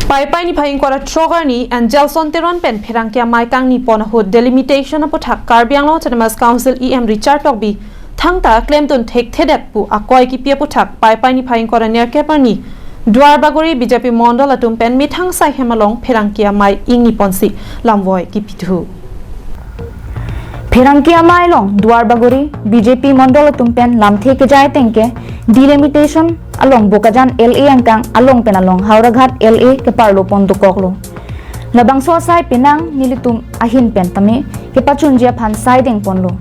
Pai ni phaing kora trogar ni Angel Sonteron pen pherang kya mai kang ni pon ho delimitation apo thak Karbiang Long Autonomous Council EM Richard Tokbi thang ta claim ton thek thedet pu akoi ki pia pu thak pai ni phaing kora ner ke pani Dwar Bagori BJP Mondol atum pen mi thang sai hemalong pherang kya mai ing ni ponsi lamwoi ki pithu Pherangkia mai long Dwar Bagori BJP Mondol tumpen lamthe ke jai tengke delimitation along Bokajan LA angkang along penalong Hauraghat LA ke parlo pondukoklo labang so sai pinang nilitum ahin pen tame ke pachunjia phan sai deng ponlo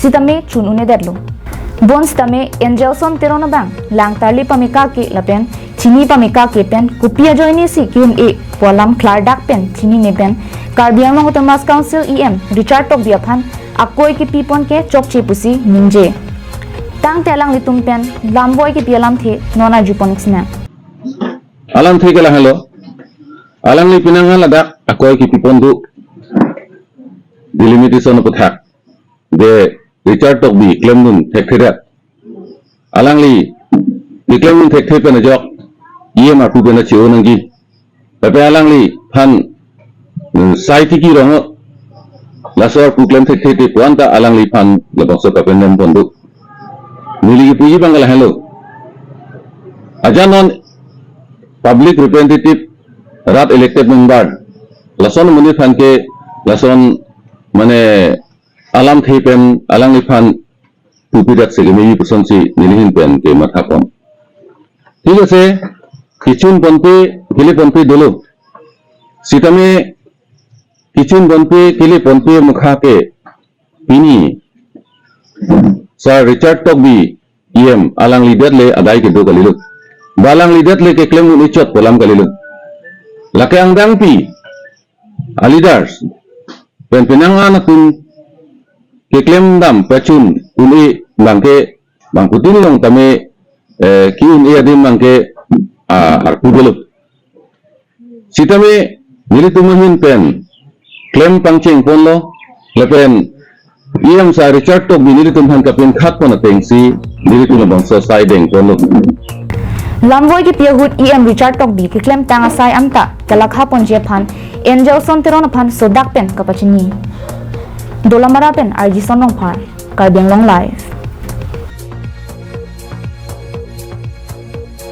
sitame chun une derlo bons tame Angelson terona bang lang tarli pamika ke lapen chini pamika ke pen kupia joini si kyun e polam klardak pen chini ne pen Karbiang Long Autonomous Council EM Richard Tokbi phan akoi ki pipon ke chokche pusi ninje tang telang litum pen lamboi ki pialam the nona juponics na alam the kala halo alang li pinang ladak akoi ki pipon du delimitation puthak de Richard Tokbi claim nun thek therat alang li claim nun thek pen jok EM aku bena chio nangi tapi alang li phan sai ki rong lasor proclaim thek puanta alang li phan labangso kapenem pondu nili puji bangala hello ajanon public representative rat elected member lason muni phan ke lason mane alam thepen alang li phan pupidak segemi pusonsi nilihin pen ke mathapon ঠিক আছে কিচুন পন্পে কিলে পন্পে দলো সিতামে किचुन बनपे केले बनपे मुखा के पिनी sir Richard टॉकबी EM alang lidat le adai ke do kalilu balang lidat le ke claim ni chot polam kalilu lake angdang pi alidars pen penanga na kun ke claim dam pachun uni bangke bangkutin long tame kiun e adim bangke harpu dulu sitame nilitumahin pen claim pangching ponlo lepen EM sa Richard Tokbi nilitum han kapin khat pona tengsi nilitum bangso sai deng ponlo lamwoi ki piahut EM Richard Tokbi ki claim tanga sai amta kalakha ponje phan Angel Sonteron phan sodak pen kapachini dolamara pen RG Sonong phar Karbiang Long live